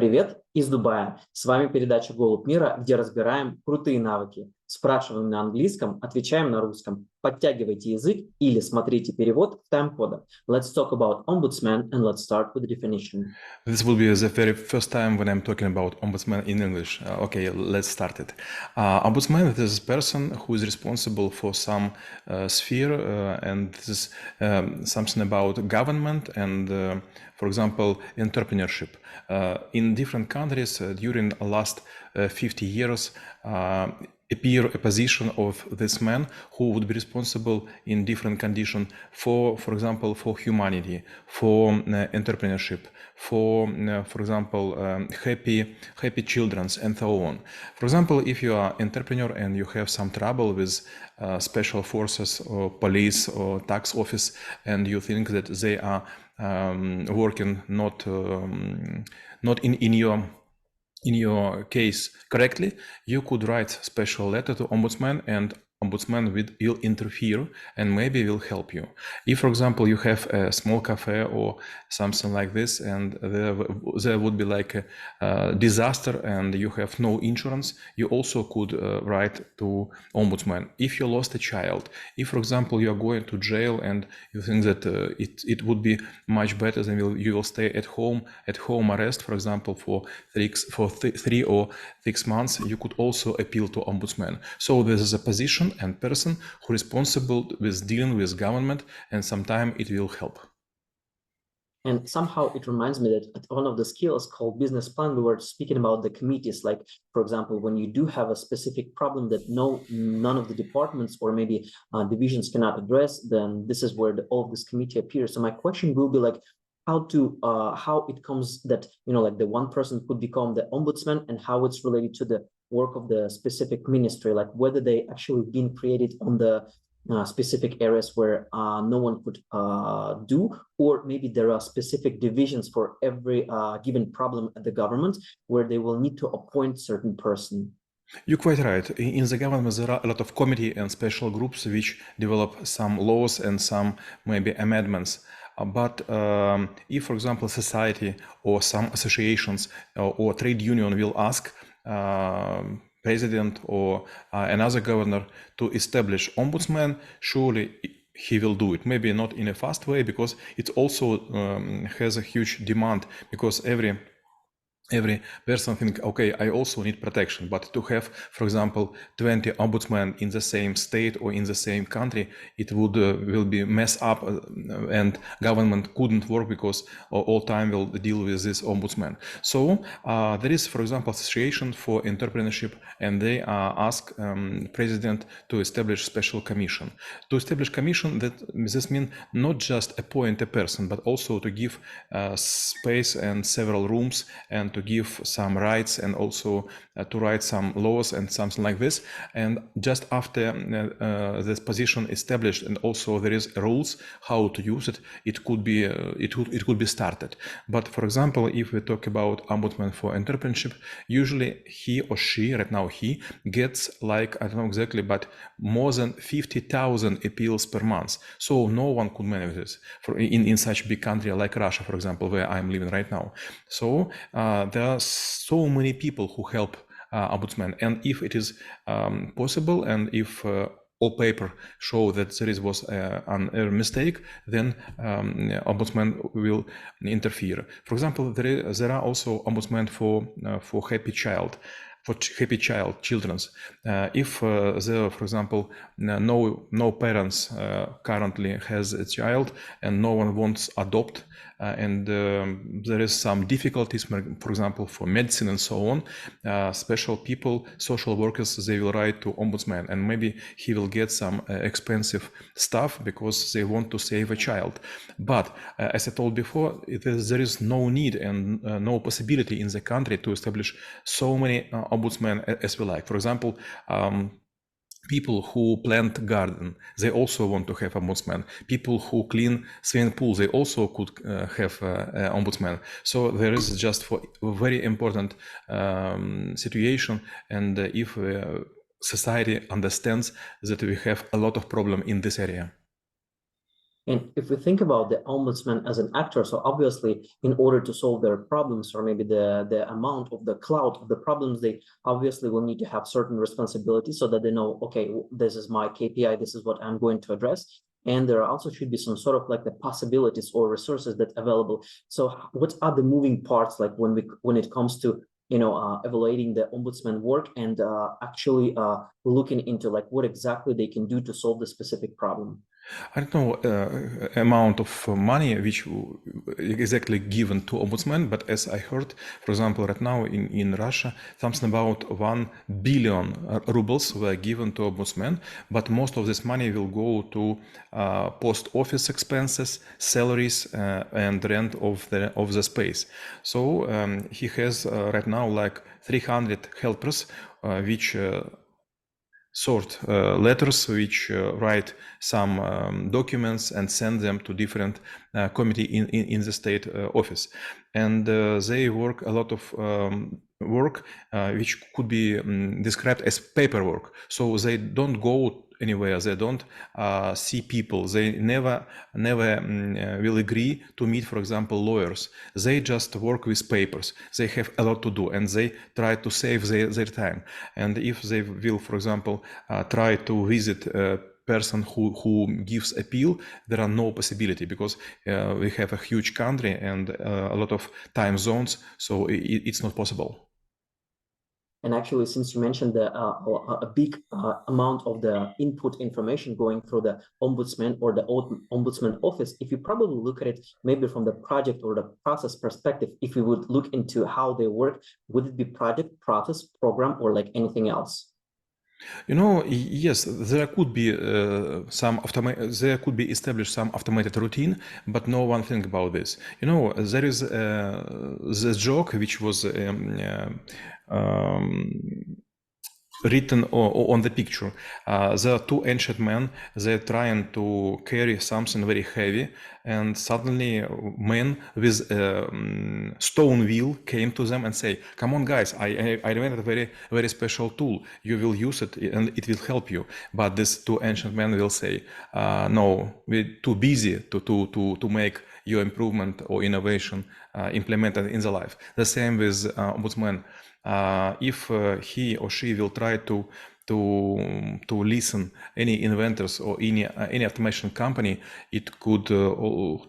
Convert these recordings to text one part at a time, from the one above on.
Привет из Дубая. С вами передача «Голубь мира», где разбираем крутые навыки. Спрашиваем на английском, отвечаем на русском. Подтягивайте язык или смотрите перевод в тайм-кодах. Let's talk about Омбудсмен and let's start with the definition. This will be the very first time when I'm talking about ombudsman in English. Okay, let's start it. Ombudsman is a person who is responsible for some sphere, and this is something about government and, for example, entrepreneurship. In different countries during the last 50 years, appear a position of this man who would be responsible in different conditions for example, for humanity, for entrepreneurship, for example, happy children, and so on. For example, if you are entrepreneur and you have some trouble with special forces or police or tax office, and you think that they are working not in your case correctly, you could write special letter to Ombudsman, and Ombudsman will interfere and maybe will help you. If, for example, you have a small cafe or something like this, and there would be like a disaster and you have no insurance, you also could write to Ombudsman. If you lost a child, if, for example, you are going to jail and you think that it would be much better than you will stay at home arrest, for example, for 3 or 6 months, you could also appeal to Ombudsman. So this is a position and person who is responsible with dealing with government, and sometimes it will help. And somehow it reminds me that one of the skills called business plan, we were speaking about the committees. Like, for example, when you do have a specific problem that none of the departments or maybe divisions cannot address, then this is where all of this committee appears. So my question will be like, how it comes that, like the one person could become the ombudsman, and how it's related to the work of the specific ministry, like whether they actually been created on the specific areas where no one could do, or maybe there are specific divisions for every given problem at the government where they will need to appoint certain person. You're quite right. In the government, there are a lot of committee and special groups which develop some laws and some maybe amendments. But if, for example, society or some associations or trade union will ask president or another governor to establish ombudsman, surely he will do it. Maybe not in a fast way, because it also has a huge demand, because every person think, okay, I also need protection, but to have, for example, 20 ombudsmen in the same state or in the same country, it will be mess up, and government couldn't work because all time will deal with this ombudsman. So there is, for example, association for entrepreneurship, and they ask president to establish special commission. To establish commission, this means not just appoint a person, but also to give space and several rooms, and to give some rights, and also to write some laws and something like this. And just after this position established, and also there is rules how to use it, it could be started. But for example, if we talk about ombudsman for entrepreneurship, usually he or she, right now he, gets like, I don't know exactly, but more than 50,000 appeals per month. So no one could manage this in such a big country like Russia, for example, where I'm living right now. So there are so many people who help ombudsman, and if it is possible, and if all paper show that there was a mistake, then ombudsman will interfere. For example, there are also ombudsman for happy child. For happy children. If there, for example, no parents currently has a child and no one wants adopt, and there is some difficulties, for example, for medicine and so on, special people, social workers, they will write to ombudsman, and maybe he will get some expensive stuff because they want to save a child. But as I told before, there is no need and no possibility in the country to establish so many ombudsman as we like. For example, people who plant garden, they also want to have ombudsman. People who clean swimming pool, they also could have ombudsman. So there is just for very important situation, and if society understands that we have a lot of problem in this area. And if we think about the ombudsman as an actor, so obviously in order to solve their problems, or maybe the amount of the cloud of the problems, they obviously will need to have certain responsibilities so that they know, okay, this is my KPI, this is what I'm going to address. And there also should be some sort of like the possibilities or resources that available. So what are the moving parts like when it comes to evaluating the ombudsman work and actually looking into like what exactly they can do to solve the specific problem? I don't know amount of money which exactly given to ombudsman, but as I heard, for example, right now in Russia, something about 1 billion rubles were given to ombudsman, but most of this money will go to post office expenses, salaries, and rent of the space. So he has right now like 300 helpers, which sort letters, which write some documents and send them to different committee in the state office. And they work a lot of work which could be described as paperwork. So they don't go anywhere, they don't see people, they never will agree to meet, for example, lawyers. They just work with papers. They have a lot to do and they try to save their time. And if they will, for example, try to visit a person who gives appeal, there are no possibility because we have a huge country and a lot of time zones, so it's not possible. And actually, since you mentioned a big amount of the input information going through the ombudsman or the ombudsman office, if you probably look at it maybe from the project or the process perspective, if you would look into how they work, would it be project, process, program, or like anything else? Yes, there could be there could be established some automated routine, but no one think about this. There is the joke which was written on the picture. There are two ancient men, they're trying to carry something very heavy, and suddenly men with stone wheel came to them and say, come on guys, I invented a very, very special tool, you will use it and it will help you. But these two ancient men will say, no, we're too busy to make your improvement or innovation implemented in the life. The same with ombudsman. If he or she will try to listen any inventors or any automation company, it could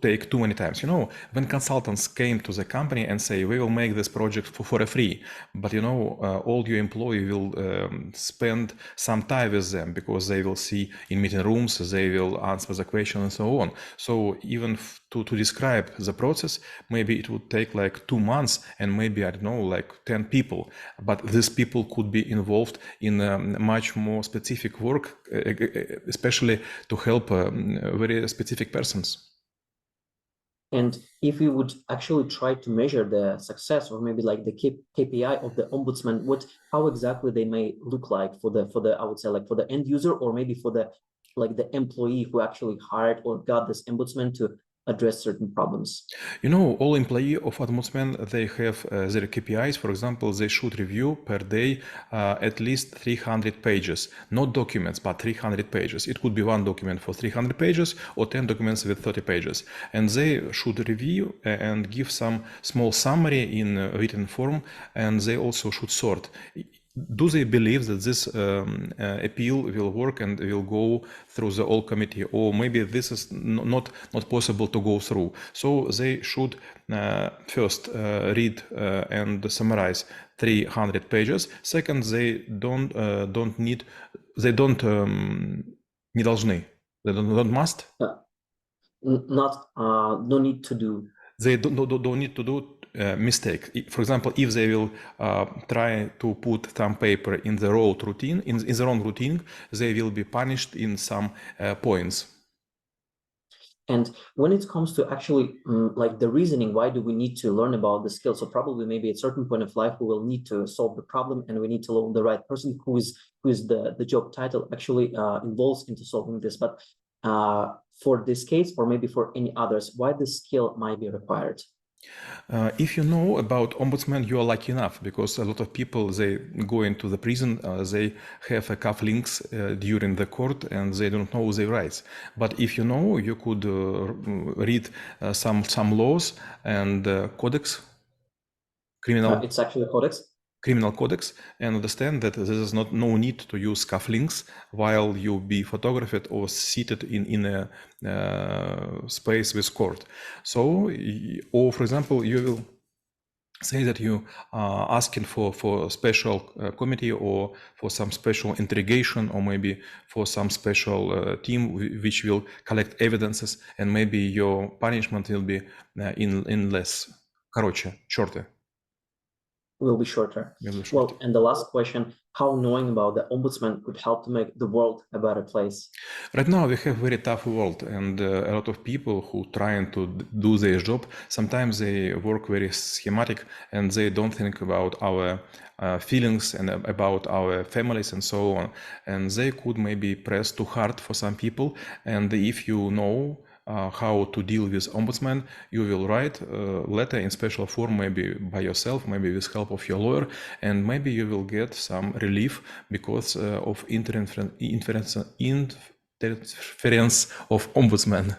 take too many times. When consultants came to the company and say, we will make this project for a free, but all your employee will spend some time with them because they will see in meeting rooms, they will answer the question and so on. So even to describe the process, maybe it would take like 2 months and maybe, I don't know, like 10 people, but these people could be involved in much more specific work, especially to help very specific persons. And if we would actually try to measure the success or maybe like the KPI of the ombudsman, how exactly they may look like for the I would say like for the end user or maybe for the employee who actually hired or got this ombudsman to address certain problems? All employees of Ombudsman, they have their KPIs. For example, they should review per day at least 300 pages, not documents, but 300 pages. It could be one document for 300 pages or 10 documents with 30 pages. And they should review and give some small summary in written form, and they also should sort. Do they believe that this appeal will work and will go through the whole committee, or maybe this is not possible to go through? So they should first read and summarize 300 pages. Second, they don't must. No need to do. They don't need to do mistake. For example, if they will try to put some paper in the wrong routine, they will be punished in some points. And when it comes to actually like the reasoning, why do we need to learn about the skill? So probably maybe at a certain point of life, we will need to solve the problem and we need to learn the right person who is the job title actually involves into solving this. But for this case, or maybe for any others, why this skill might be required? If you know about ombudsman, you are lucky enough, because a lot of people, they go into the prison, they have a cufflinks during the court, and they don't know their rights. But if you know, you could read some laws and codex, It's actually a codex. criminal codex, and understand that there is no need to use cufflinks while you be photographed or seated in a space with court. So, or for example, you will say that you are asking for special committee, or for some special interrogation, or maybe for some special team which will collect evidences, and maybe your punishment will be in less. Короче, shorter. Will be shorter. Well, and the last question, how knowing about the ombudsman could help to make the world a better place? Right now we have very tough world, and a lot of people who trying to do their job, sometimes they work very schematic, and they don't think about our feelings and about our families and so on, and they could maybe press too hard for some people. And if you know how to deal with ombudsman, you will write a letter in special form, maybe by yourself, maybe with help of your lawyer, and maybe you will get some relief because of interference of ombudsman.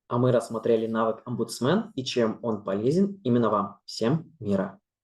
А мы рассмотрели навык омбудсмен и чем он полезен именно вам. Всем мира!